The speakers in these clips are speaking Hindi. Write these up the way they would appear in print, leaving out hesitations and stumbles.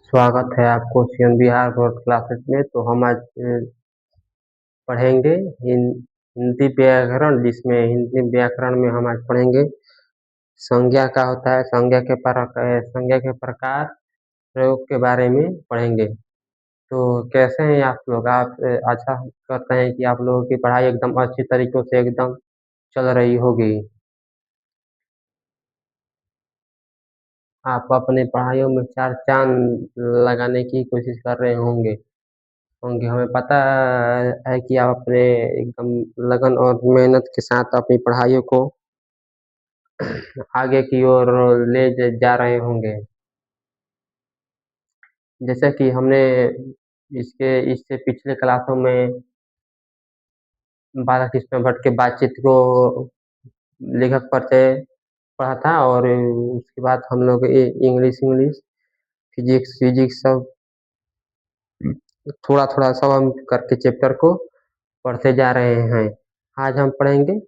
स्वागत है आपको सीएम बिहार बोर्ड क्लासेस में। तो हम आज पढ़ेंगे हिंदी व्याकरण, जिसमें हिंदी व्याकरण में हम आज पढ़ेंगे संज्ञा क्या होता है, संज्ञा के प्रकार, प्रयोग के बारे में पढ़ेंगे। तो कैसे हैं आप लोग? आप आशा करते हैं कि आप लोगों की पढ़ाई एकदम अच्छी तरीकों से एकदम चल रही होगी। आप अपने पढ़ाइयों में चार चांद लगाने की कोशिश कर रहे होंगे होंगे हमें पता है कि आप अपने एकदम लगन और मेहनत के साथ अपनी पढ़ाइयों को आगे की ओर जा रहे होंगे। जैसे कि हमने इससे पिछले क्लासों में बाला कृष्ण भट्ट के बातचीत को लेखक परिचय पढ़ा था, और उसके बाद हम लोग इंग्लिश इंग्लिश फिजिक्स फिजिक्स सब थोड़ा थोड़ा सब हम करके चैप्टर को पढ़ते जा रहे हैं। आज हम पढ़ेंगे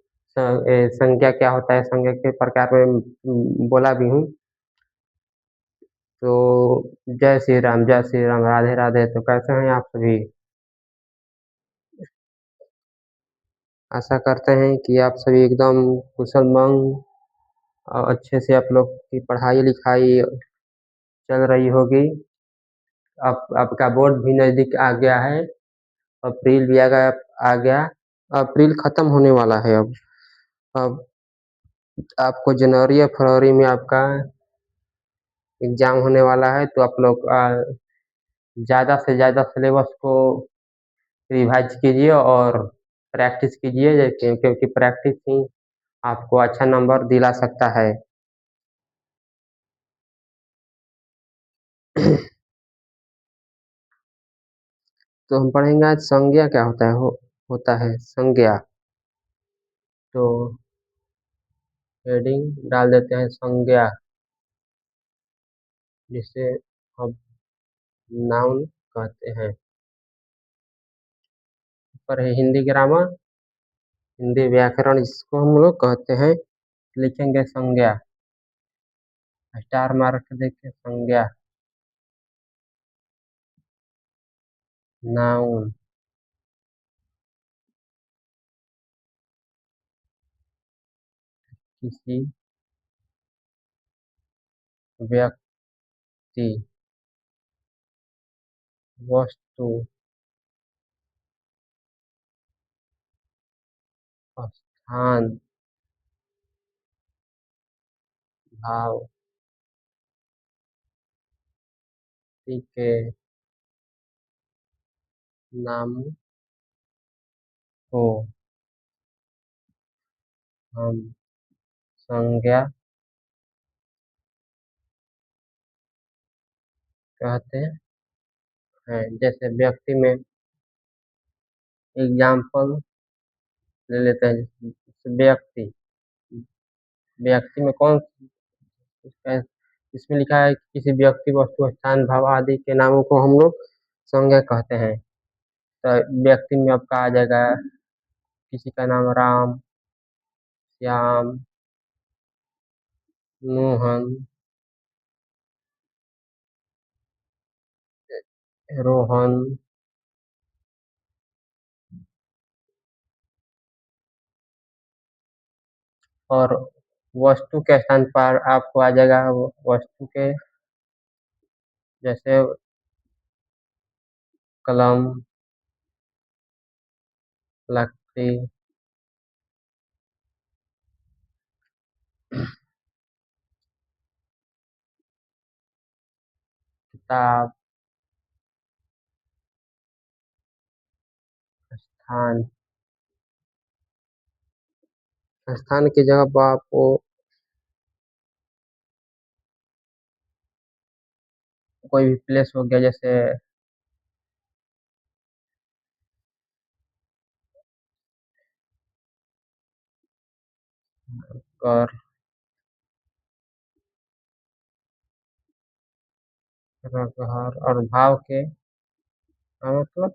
संज्ञा क्या होता है, संज्ञा के प्रकार में बोला भी हूँ। तो जय श्री राम, राधे राधे। तो कैसे हैं आप सभी? आशा करते हैं कि आप सभी एकदम कुशल मंगल और अच्छे से आप लोग की पढ़ाई लिखाई चल रही होगी। अब आपका बोर्ड भी नज़दीक आ गया है। अप्रैल भी आ गया। अप्रैल खत्म होने वाला है अब आपको जनवरी या फरवरी में आपका एग्जाम होने वाला है। तो आप लोग ज़्यादा से ज़्यादा सिलेबस को रिवाइज कीजिए और प्रैक्टिस कीजिए, क्योंकि प्रैक्टिस ही आपको अच्छा नंबर दिला सकता है। तो हम पढ़ेंगे आज संज्ञा क्या होता है संज्ञा। तो हेडिंग डाल देते हैं संज्ञा, जिसे हम नाउन कहते हैं। पर है हिंदी ग्रामर, हिंदी व्याकरण जिसको हम लोग कहते हैं। लिखेंगे संज्ञा, स्टार मार्क देके संज्ञा, नाउन, किसी व्यक्ति, वस्तु, स्थान, भाव के नाम को हम संज्ञा कहते हैं। जैसे व्यक्ति में एग्जाम्पल ले लेते हैं। जैसे व्यक्ति, व्यक्ति में कौन इसका- इसमें लिखा है कि किसी व्यक्ति, वस्तु, स्थान, भाव आदि के नामों को हम लोग संज्ञा कहते हैं। तो व्यक्ति में आपका आ जाएगा किसी का नाम राम, श्याम, मोहन, रोहन। और वस्तु के स्थान पर आपको आ जाएगा वस्तु के, जैसे कलम, लकड़ी, किताब, स्थान। स्थान की जगह पर आपको कोई भी प्लेस हो गया, जैसे कर, घर। और भाव के मतलब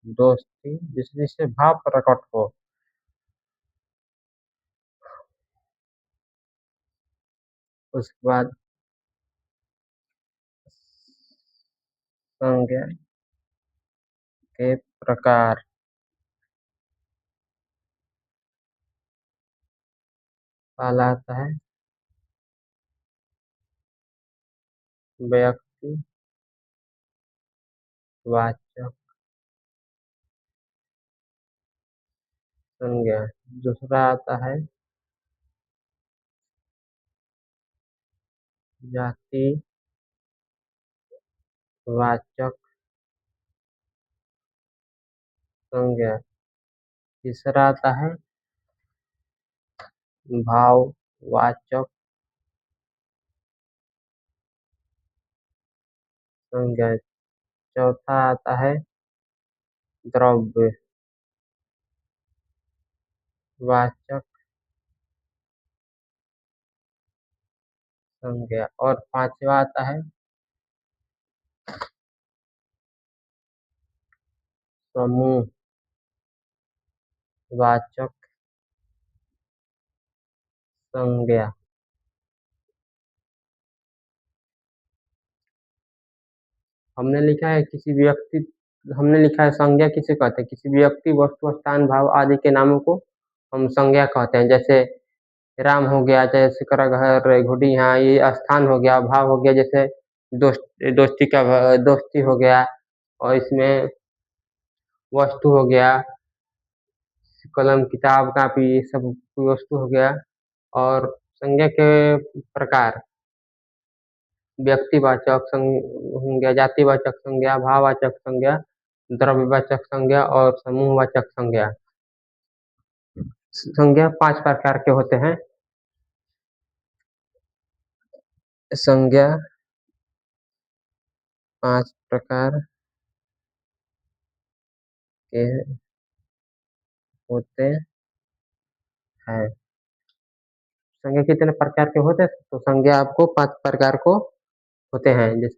दोस्ती, जिससे भाव प्रकट हो। उसके बाद संज्ञा के प्रकार। पहला आता है व्यक्ति वाचक संज्ञा। दूसरा आता है जाति वाचक संज्ञा। तीसरा आता है भाववाचक संज्ञा। चौथा आता है द्रव्यवाचक संज्ञा। और पांचवा आता है समूहवाचक संज्ञा। हमने लिखा है संज्ञा किसे कहते हैं? किसी व्यक्ति वस्तु स्थान भाव आदि के नामों को हम संज्ञा कहते हैं। जैसे राम हो गया, जैसे करा घर घुड़ी, यहाँ ये स्थान हो गया। भाव हो गया जैसे दोस्ती हो गया। और इसमें वस्तु हो गया कलम किताब कापी, ये सब कोई वस्तु हो गया। और संज्ञा के प्रकार व्यक्तिवाचक संज्ञा, जातिवाचक संज्ञा, भाववाचक संज्ञा, द्रव्यवाचक संज्ञा और समूहवाचक संज्ञा। संज्ञा 5 प्रकार के होते हैं। संज्ञा 5 प्रकार के होते हैं। संज्ञा कितने प्रकार के होते हैं? तो संज्ञा आपको 5 प्रकार को होते हैं। जैसे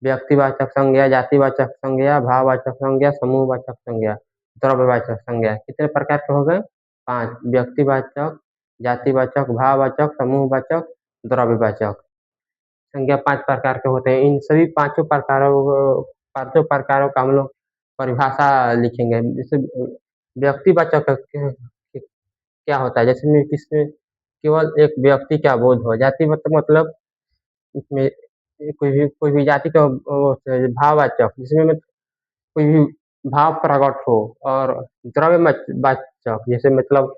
व्यक्तिवाचक संज्ञा, जातिवाचक संज्ञा, भाववाचक संज्ञा, समूहवाचक संज्ञा, द्रव्यवाचक संज्ञा। कितने प्रकार के हो गए? 5। व्यक्तिवाचक, जातिवाचक, भाववाचक, समूहवाचक, द्रव्यवाचक। संज्ञा 5 प्रकार के होते हैं। इन सभी पांचों प्रकारों का हम लोग परिभाषा लिखेंगे। जैसे व्यक्तिवाचक क्या होता है? जैसे में किसमें केवल एक व्यक्ति का बोध हो। जातिवाचक मतलब इसमें कोई भी जाति का भाववाचक जिसमें कोई भी भाव प्रकट हो। और द्रव्यवाचक जैसे मतलब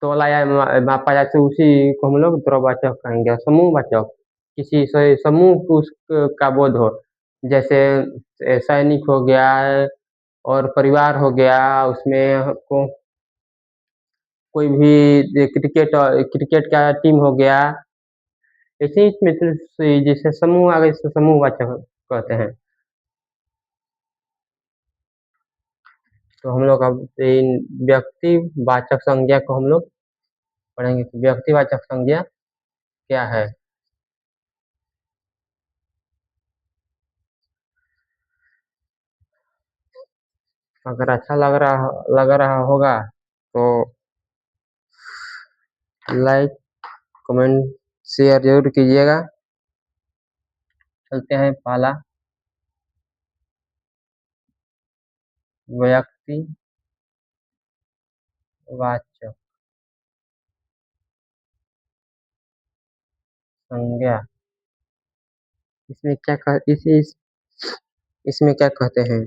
तोला या मापा जाए तो उसी को हम लोग द्रव्यवाचक कहेंगे। समूहवाचक किसी समूह को का बोध हो। जैसे सैनिक हो गया और परिवार हो गया, उसमें को कोई भी क्रिकेट का टीम हो गया। ऐसे ही इसमें जैसे समूह आ गए, इसको समूहवाचक कहते हैं। तो हम लोग अब इन व्यक्तिवाचक संज्ञा को हम लोग पढ़ेंगे कि व्यक्तिवाचक संज्ञा क्या है। अगर अच्छा लग रहा होगा तो लाइक कमेंट शेयर जरूर कीजिएगा। चलते हैं पहला व्यक्तिवाचक संज्ञा। इसमें क्या कह इसमें क्या कहते हैं?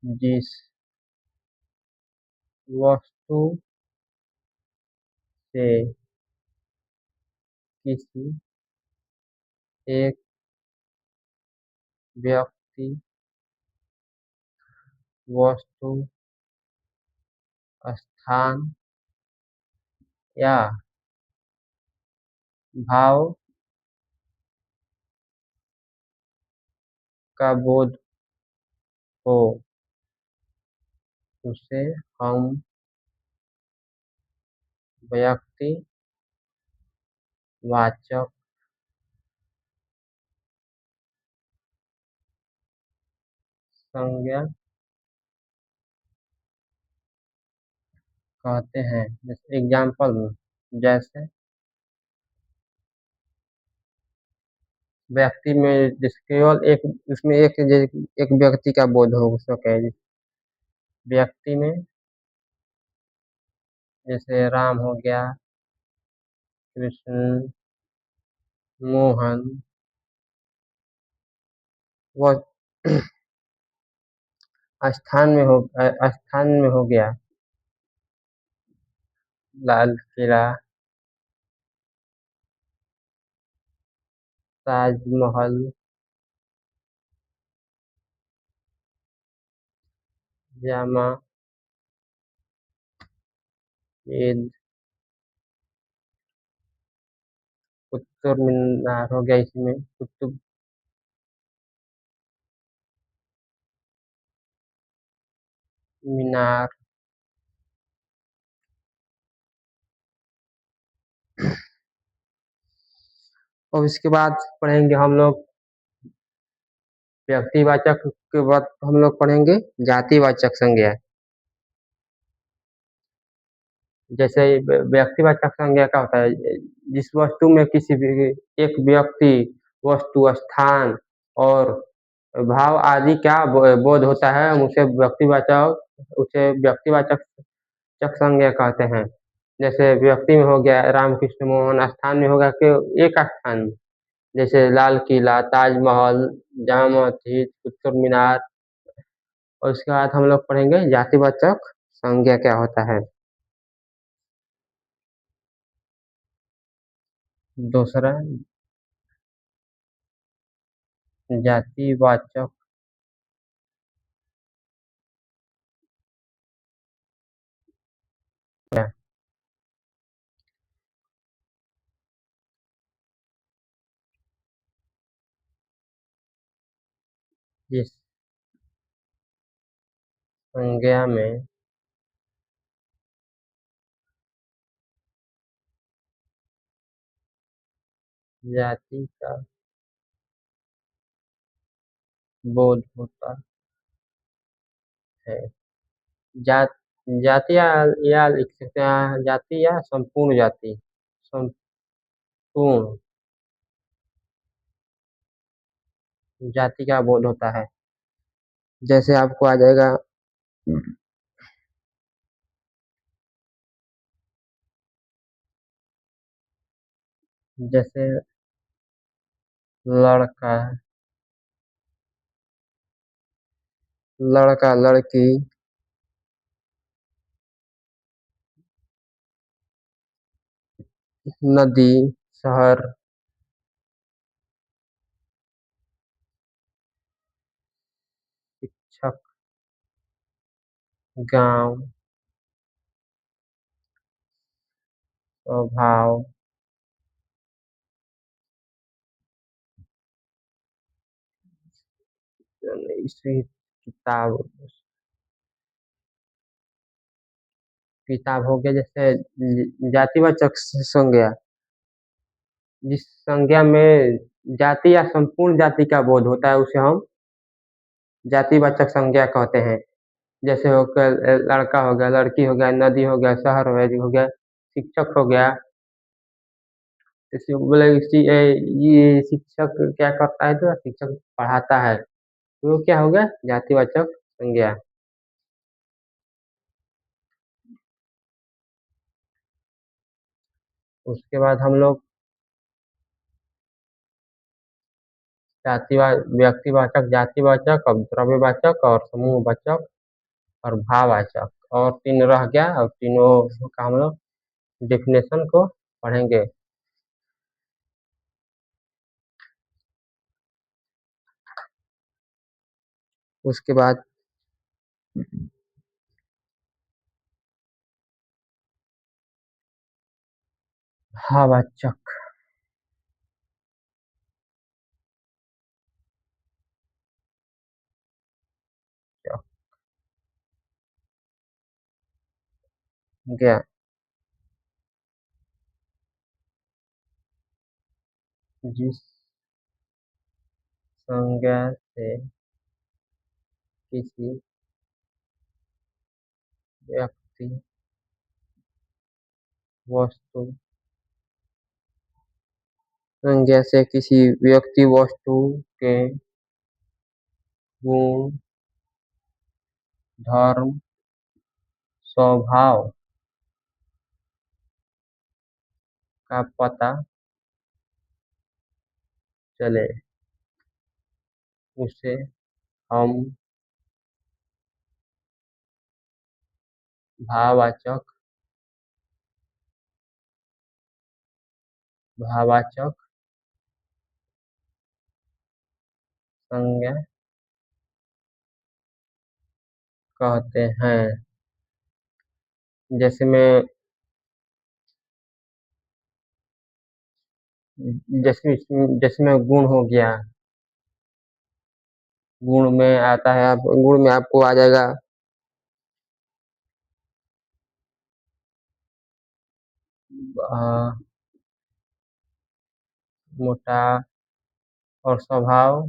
जिस वस्तु से किसी एक व्यक्ति वस्तु स्थान या भाव का बोध हो उसे हम व्यक्तिवाचक संज्ञा कहते हैं। जैसे एग्जाम्पल जैसे व्यक्ति में जिस केवल एक उसमें एक व्यक्ति का बोध हो उसको कहे व्यक्ति में। जैसे राम हो गया, कृष्ण, मोहन, वो स्थान में हो गया लाल किला, ताजमहल, जामा मस्जिद, कुतुब मीनार हो गया इसमें कुतुब मीनार। और इसके बाद पढ़ेंगे हम लोग व्यक्तिवाचक के बाद हम लोग पढ़ेंगे जातिवाचक संज्ञा। जैसे व्यक्तिवाचक संज्ञा क्या होता है, जिस वस्तु में किसी भी एक व्यक्ति, वस्तु, स्थान और भाव आदि का बोध होता है, उसे व्यक्तिवाचक चक संज्ञा कहते हैं। जैसे व्यक्ति में हो गया रामकृष्ण मोहन, स्थान में होगा कि एक स्थान, जैसे लाल किला, ताजमहल, जामा मस्जिद, कुतुब मीनार। और उसके बाद हम लोग पढ़ेंगे जातिवाचक संज्ञा क्या होता है। दूसरा जातिवाचक क्या, जिस संज्ञा में जाति का बोध होता है। जात जाति या लिख सकते हैं जाति या संपूर्ण जाति, संपूर्ण जाति का बोध होता है। जैसे आपको आ जाएगा, जैसे लड़का, लड़का लड़की, नदी, शहर, शिक्षक, गांव, स्वभाव, इसी किताब, किताब हो गया। जैसे जातिवाचक संज्ञा, जिस संज्ञा में जाति या संपूर्ण जाति का बोध होता है उसे हम जातिवाचक संज्ञा कहते हैं। जैसे हो गया लड़का हो गया, लड़की हो गया, नदी हो गया, शहर हो गया, शिक्षक हो गया। जैसे बोले ये शिक्षक क्या करता है, तो शिक्षक पढ़ाता है, तो वो क्या हो गया जातिवाचक संज्ञा। उसके बाद हम लोग व्यक्तिवाचक, जातिवाचक, और द्रव्यवाचक और समूहवाचक और भाववाचक, और तीन रह गया, और तीनों का हम लोग डेफिनेशन को पढ़ेंगे। उसके बाद भाववाचक गया, जिस संज्ञा से किसी व्यक्ति, वस्तु, संज्ञा से किसी व्यक्ति वस्तु के गुण धर्म स्वभाव का पता चले, उसे हम भाववाचक भाववाचक संज्ञा कहते हैं। जैसे में जैसे जैसे में गुण हो गया, गुण में आता है, आप गुण में आपको आ जाएगा अ, मोटा, और स्वभाव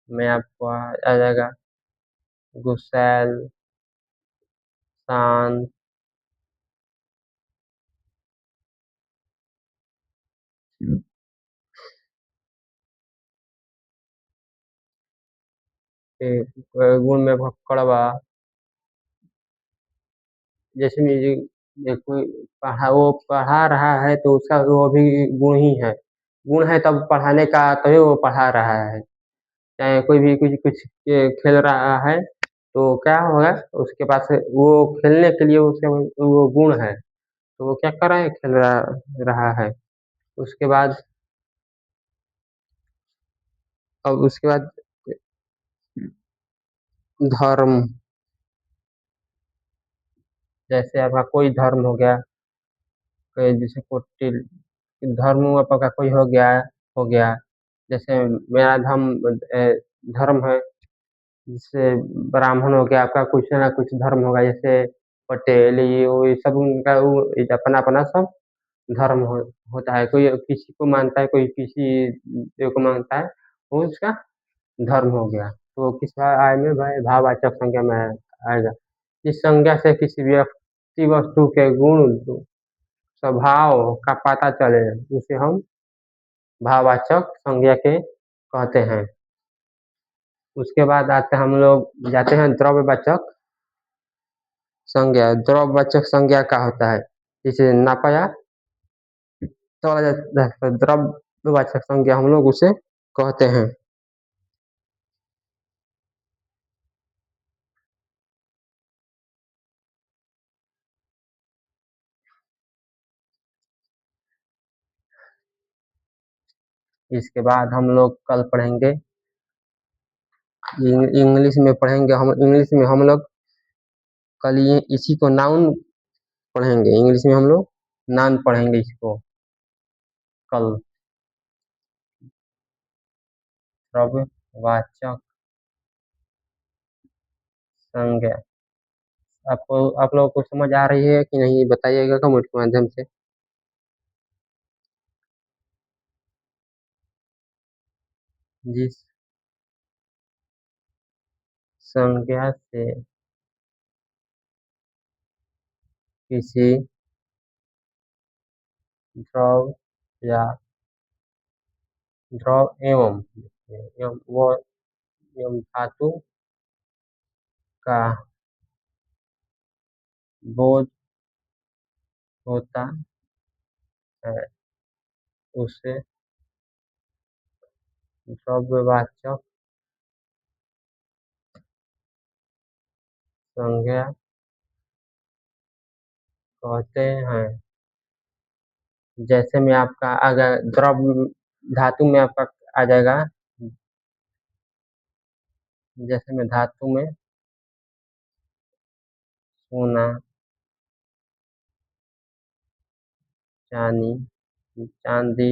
में आपको आ जाएगा गुस्सैल, शांत, गुण में कड़वा। जैसे में कोई वो पढ़ा रहा है तो उसका वो भी गुण ही है, गुण है तब पढ़ाने का, तभी वो पढ़ा रहा है। चाहे कोई भी कुछ कुछ खेल रहा है तो क्या होगा, उसके पास वो खेलने के लिए उसके वो गुण है, तो वो क्या कर रहा है, खेल रहा है। उसके बाद अब उसके बाद धर्म, जैसे आपका कोई धर्म हो गया, कोई जैसे कोई धर्म आपका कोई हो गया। जैसे मेरा धर्म है, जैसे ब्राह्मण हो गया, आपका कुछ ना कुछ धर्म होगा, जैसे पटेल, ये सब उनका वो अपना अपना सब धर्म होता है। कोई किसी को मानता है, कोई किसी देव को मानता है, वो उसका धर्म हो गया। तो किस आय में भाई भाववाचक संज्ञा में आएगा। इस संज्ञा से किसी व्यक्ति वस्तु के गुण स्वभाव का पता चले, उसे हम भाववाचक संज्ञा के कहते हैं। उसके बाद आते हम लोग जाते हैं द्रव्यवाचक संज्ञा। द्रव्यवाचक संज्ञा क्या होता है, जिसे नापाया तोड़ा जाता है, द्रव्यवाचक संज्ञा हम लोग उसे कहते हैं। इसके बाद हम लोग कल पढ़ेंगे, इंग्लिश में पढ़ेंगे हम, इंग्लिश में हम लोग कल ये इसी को नाउन पढ़ेंगे, इंग्लिश में हम लोग नाउन पढ़ेंगे इसको कल। द्रव्यवाचक संज्ञा आपको, आप लोगों को समझ आ रही है कि नहीं, बताइएगा कमेंट के माध्यम से। जिस संज्ञा से किसी द्रव या द्रव एवं वो एवं धातु का बोध होता है, उसे द्रव्यवाचक संज्ञा कहते हैं। जैसे में आपका अगर द्रव धातु में आपका आ जाएगा, जैसे में धातु में सोना, चांदी चांदी,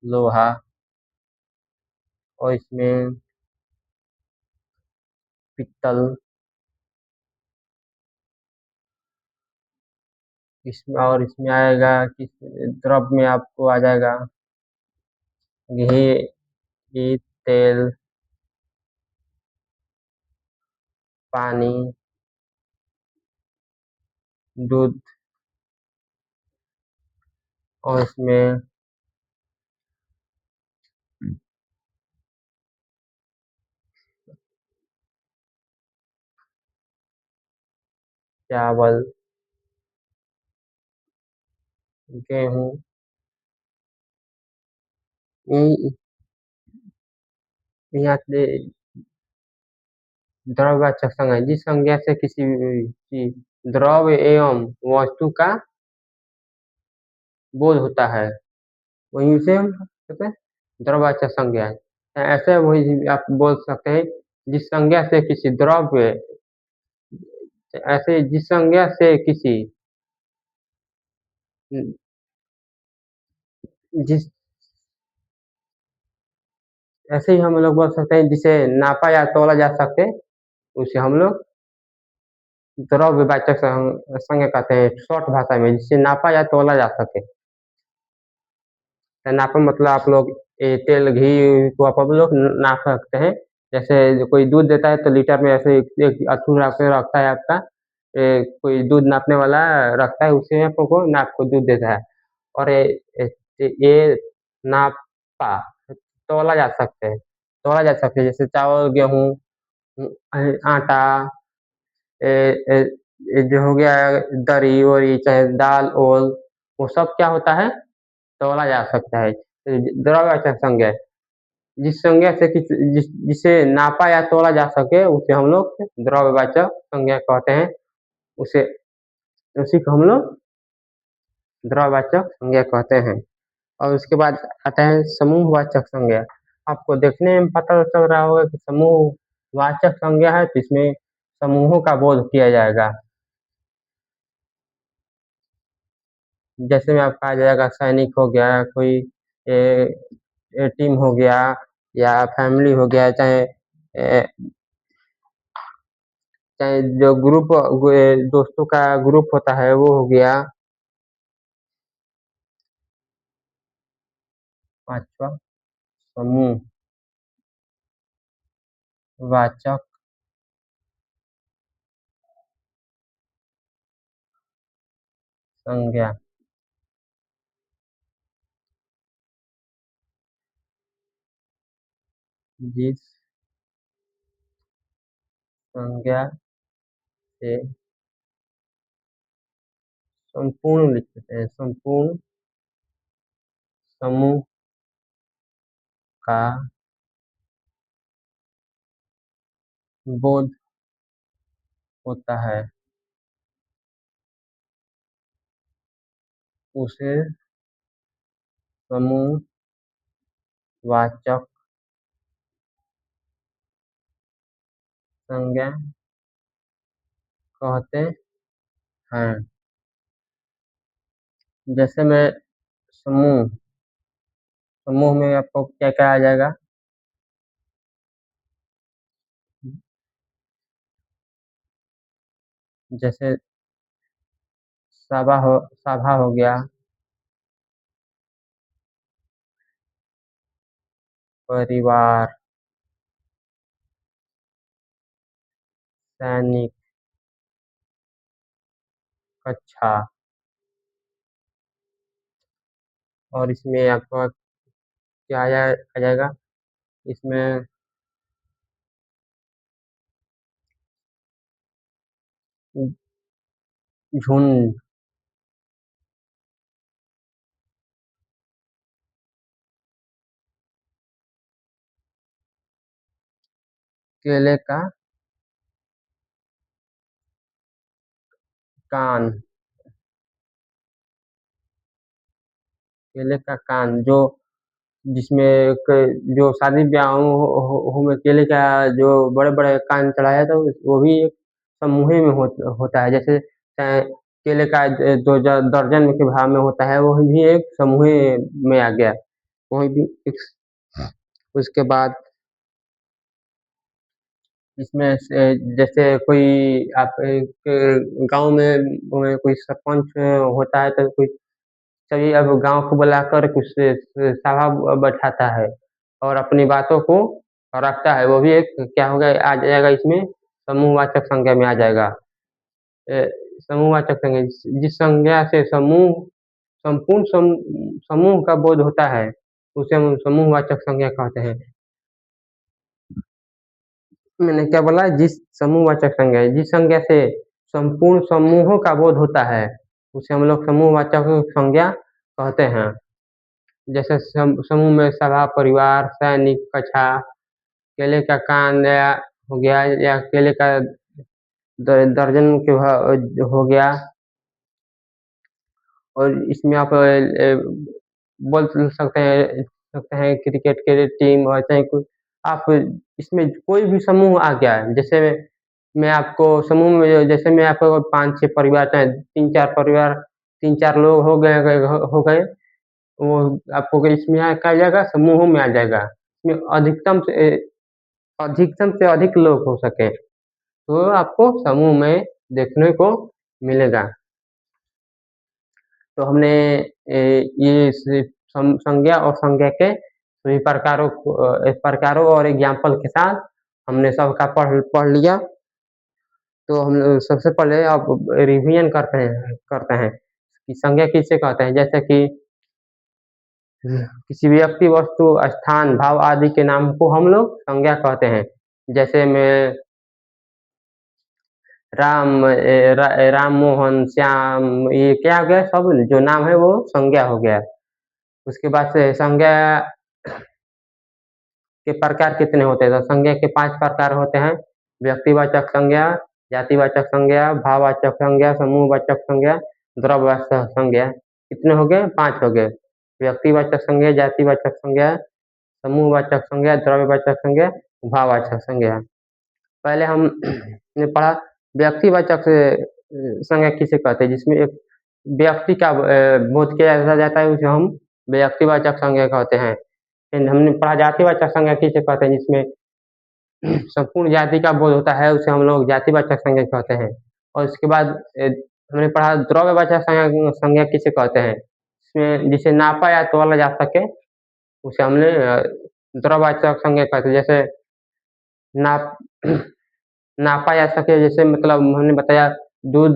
लोहा, और इसमें पित्तल, इसमें और इसमें आएगा किस द्रव में आपको आ जाएगा घी, घी, तेल, पानी, दूध, और इसमें चावल, गेहूँ, इ यहाँ से द्रव्यवाचक संज्ञा जिस संज्ञा से किसी चीज द्रव्य एवं वस्तु का बोध होता है, वहीं उसे हम कहते हैं द्रव्यवाचक संज्ञा। ऐसे वही आप बोल सकते हैं जिस संज्ञा से किसी द्रव्य, ऐसे जिस संज्ञा से किसी जिस ऐसे ही हम लोग बोल सकते हैं जिसे नापा या तौला जा सके, उसे हम लोग द्रव्यवाचक संज्ञा कहते हैं शॉर्ट भाषा में, जिसे नापा या तौला जा सके। नापा मतलब आप लोग तेल घी को आप लोग नाप सकते हैं। जैसे जो कोई दूध देता है तो लीटर में ऐसे एक अथू रखता है आपका, कोई दूध नापने वाला रखता है, उसी में आपको नाप को दूध देता है। और ये नापा तौला जा सकते हैं, जैसे चावल, गेहूँ, आटा, ये जो हो गया दरी वरी चाहे दाल ओल, वो सब क्या होता है, तौला जा सकता है। द्रव्यवाचक संज्ञा जिस संज्ञा से जिसे नापा या तौला जा सके उसे हम लोग द्रव्यवाचक संज्ञा कहते हैं। उसे उसी को हम लोग द्रव्यवाचक संज्ञा कहते हैं। और उसके बाद आता है समूहवाचक संज्ञा। आपको देखने में पता चल रहा होगा कि समूहवाचक संज्ञा है, तो इसमें समूहों का बोध किया जाएगा। जैसे में आपका आ जाएगा सैनिक हो गया, कोई टीम हो गया, या फैमिली हो गया, चाहे चाहे जो ग्रुप दोस्तों का ग्रुप होता है वो हो गया। पांचवा समूह वाचक संज्ञा। जिस संज्ञा से संपूर्ण लिख सकते हैं, संपूर्ण समूह का बोध होता है, उसे समूह वाचक संज्ञा कहते हैं। जैसे में समूह समूह में आपको क्या क्या आ जाएगा, जैसे सभा हो गया, परिवार, सैनिक, कक्षा। और इसमें आपका क्या आ जाएगा, इसमें झुंड, केले का कान, केले का कान जो जिसमें जो शादी ब्याहों में केले का जो बड़े बड़े कान चढ़ाया था, वो भी एक समूह में होता है। जैसे केले का दो दर्जन के भाव में होता है, वो भी एक समूह में आ गया, वही भी एक। उसके बाद इसमें से जैसे कोई आप गांव में कोई सरपंच होता है, तो कोई सभी अब गांव को बुलाकर कुछ सभा बैठाता है और अपनी बातों को रखता है, वो भी एक क्या होगा, आ जाएगा इसमें समूहवाचक संज्ञा में आ जाएगा। समूहवाचक संज्ञा जिस संज्ञा से समूह संपूर्ण समूह का बोध होता है, उसे हम समूहवाचक संज्ञा कहते हैं। मैंने क्या बोला? जिस समूहवाचक संज्ञा है, जिस संज्ञा से संपूर्ण समूहों का बोध होता है, उसे हम लोग समूहवाचक संज्ञा कहते हैं। जैसे समूह में सभा, परिवार, सैनिक, कछा, केले का कांद हो गया, या केले का दर्जन के हो गया। और इसमें आप बोल सकते हैं क्रिकेट के टीम, और चाहे कुछ आप इसमें कोई भी समूह आ गया। जैसे मैं आपको समूह में, जैसे मैं आपको 5-6 परिवार, चाहे 3-4 परिवार, 3-4 लोग हो गए, वो आपको इसमें क्या आ जाएगा? समूहों में आ जाएगा। इसमें अधिकतम से अधिक लोग हो सके तो आपको समूह में देखने को मिलेगा। तो हमने ये संज्ञा और संज्ञा के सभी प्रकारों और एग्जाम्पल के साथ हमने सबका पढ़ लिया। तो हम सबसे पहले आप रिवीजन करते हैं कि संज्ञा किसे कहते हैं। जैसे कि किसी व्यक्ति, वस्तु, स्थान, भाव आदि के नाम को हम लोग संज्ञा कहते हैं। जैसे मैं राम, मोहन, श्याम, ये क्या हो गया? सब जो नाम है वो संज्ञा हो गया। उसके बाद से संज्ञा के प्रकार कितने होते हैं? तो संज्ञा के 5 प्रकार होते हैं: व्यक्तिवाचक संज्ञा, जातिवाचक संज्ञा, भाववाचक संज्ञा, समूहवाचक संज्ञा, द्रव्यवाचक संज्ञा। कितने हो गए? 5 हो गए। व्यक्तिवाचक संज्ञा, जातिवाचक संज्ञा, समूहवाचक संज्ञा, द्रव्यवाचक संज्ञा, भाववाचक संज्ञा। पहले हम ने पढ़ा व्यक्तिवाचक संज्ञा किसे कहते हैं? जिसमें एक व्यक्ति का बोध किया जाता है, उसे हम व्यक्तिवाचक संज्ञा कहते हैं। हमने पढ़ा जातिवाचक संज्ञा किसे कहते हैं? जिसमें संपूर्ण जाति का बोध होता है, उसे हम लोग जातिवाचक संज्ञा कहते हैं। और इसके बाद हमने पढ़ा द्रव्यवाचक संज्ञा किसे कहते हैं? इसमें जिसे नापा या तौला जा सके उसे हमने द्रव्यवाचक संज्ञा कहते हैं। जैसे नाप नापा जा सके, जैसे मतलब हमने बताया दूध,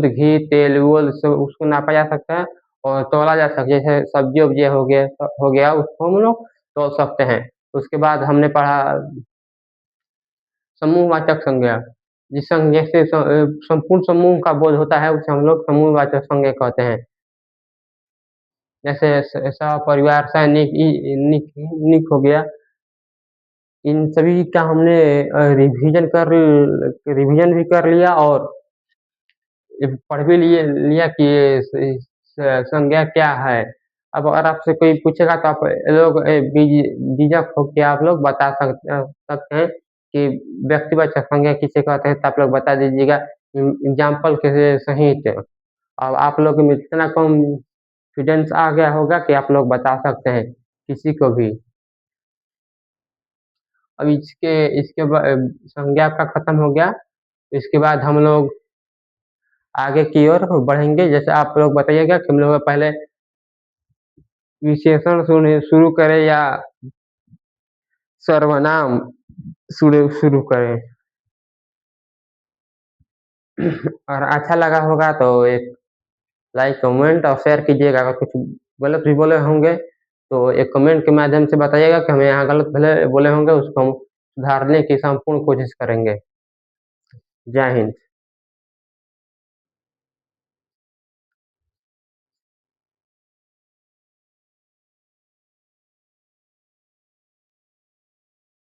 घी, तेल, वो सब उसको नापा जा सकता है और तौला जा सकता है। जैसे सब्जी-वब्जी हो गया उसको हम लोग तौल सकते हैं। उसके बाद हमने पढ़ा समूहवाचक संज्ञा। जिस संज्ञा से संपूर्ण समूह का बोध होता है, उसे हम लोग समूहवाचक संज्ञा कहते हैं। जैसे परिवार, सैनिक, निक हो गया। इन सभी का हमने रिवीजन भी कर लिया और पढ़ भी लिया कि ये संज्ञा क्या है। अब अगर आपसे कोई पूछेगा तो आप लोग झिझक हो के आप लोग बता सकते हैं कि व्यक्तिवाचक संज्ञा किसे कहते हैं, तो आप लोग बता दीजिएगा एग्जाम्पल के सहित। अब आप लोग में इतना कॉन्फिडेंस आ गया होगा कि आप लोग बता सकते हैं किसी को भी। अब इसके संज्ञा आपका खत्म हो गया। इसके बाद हम लोग आगे की ओर बढ़ेंगे। जैसे आप लोग बताइएगा कि हम लोग पहले विशेषण शुरू करें या सर्वनाम शुरू करें। और अच्छा लगा होगा तो एक लाइक, कमेंट और शेयर कीजिएगा। अगर कुछ गलत भी बोले होंगे तो एक कमेंट के माध्यम से बताइएगा कि हमें यहाँ गलत बोले होंगे, उसको हम सुधारने की संपूर्ण कोशिश करेंगे। जय हिंद।